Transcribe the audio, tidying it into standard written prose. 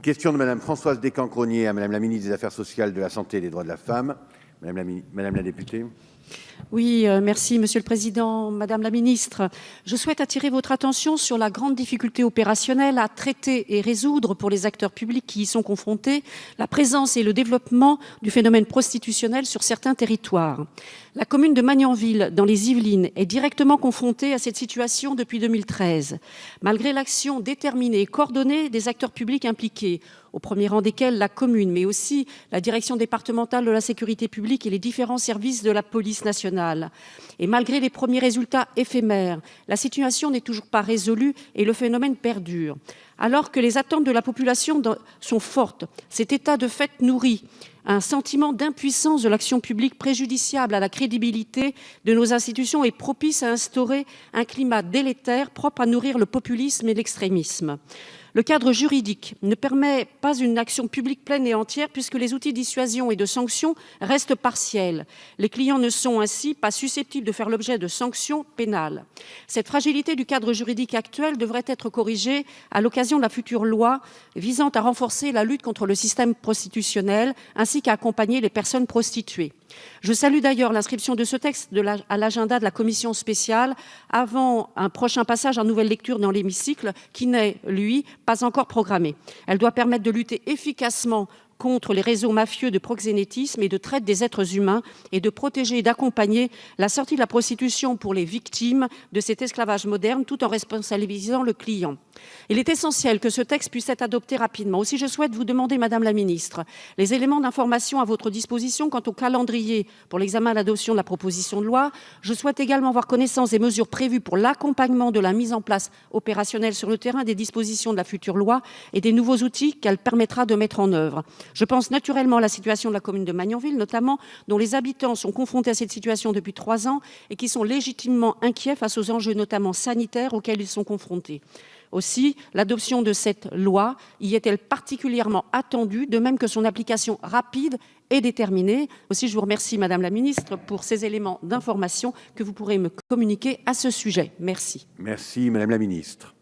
Question de Madame Françoise Descamps-Crosnier à Madame la ministre des Affaires sociales, de la Santé et des Droits de la Femme. Madame la députée. Oui, merci Monsieur le Président. Madame la Ministre, je souhaite attirer votre attention sur la grande difficulté opérationnelle à traiter et résoudre pour les acteurs publics qui y sont confrontés, la présence et le développement du phénomène prostitutionnel sur certains territoires. La commune de Magnanville, dans les Yvelines, est directement confrontée à cette situation depuis 2013. Malgré l'action déterminée et coordonnée des acteurs publics impliqués, au premier rang desquels la commune, mais aussi la direction départementale de la sécurité publique et les différents services de la police nationale. Et malgré les premiers résultats éphémères, la situation n'est toujours pas résolue et le phénomène perdure. Alors que les attentes de la population sont fortes, cet état de fait nourrit un sentiment d'impuissance de l'action publique préjudiciable à la crédibilité de nos institutions et propice à instaurer un climat délétère propre à nourrir le populisme et l'extrémisme. Le cadre juridique ne permet pas une action publique pleine et entière puisque les outils de dissuasion et de sanction restent partiels. Les clients ne sont ainsi pas susceptibles de faire l'objet de sanctions pénales. Cette fragilité du cadre juridique actuel devrait être corrigée à l'occasion de la future loi visant à renforcer la lutte contre le système prostitutionnel ainsi qu'à accompagner les personnes prostituées. Je salue d'ailleurs l'inscription de ce texte à l'agenda de la commission spéciale avant un prochain passage en nouvelle lecture dans l'hémicycle qui n'est, lui, pas encore programmé. Elle doit permettre de lutter efficacement contre les réseaux mafieux de proxénétisme et de traite des êtres humains et de protéger et d'accompagner la sortie de la prostitution pour les victimes de cet esclavage moderne tout en responsabilisant le client. Il est essentiel que ce texte puisse être adopté rapidement. Aussi, je souhaite vous demander, Madame la Ministre, les éléments d'information à votre disposition quant au calendrier pour l'examen et l'adoption de la proposition de loi. Je souhaite également avoir connaissance des mesures prévues pour l'accompagnement de la mise en place opérationnelle sur le terrain des dispositions de la future loi et des nouveaux outils qu'elle permettra de mettre en œuvre. Je pense naturellement à la situation de la commune de Magnanville, notamment, dont les habitants sont confrontés à cette situation depuis 3 ans et qui sont légitimement inquiets face aux enjeux notamment sanitaires auxquels ils sont confrontés. Aussi, l'adoption de cette loi y est-elle particulièrement attendue, de même que son application rapide et déterminée. Aussi, je vous remercie, Madame la Ministre, pour ces éléments d'information que vous pourrez me communiquer à ce sujet. Merci. Merci, Madame la Ministre.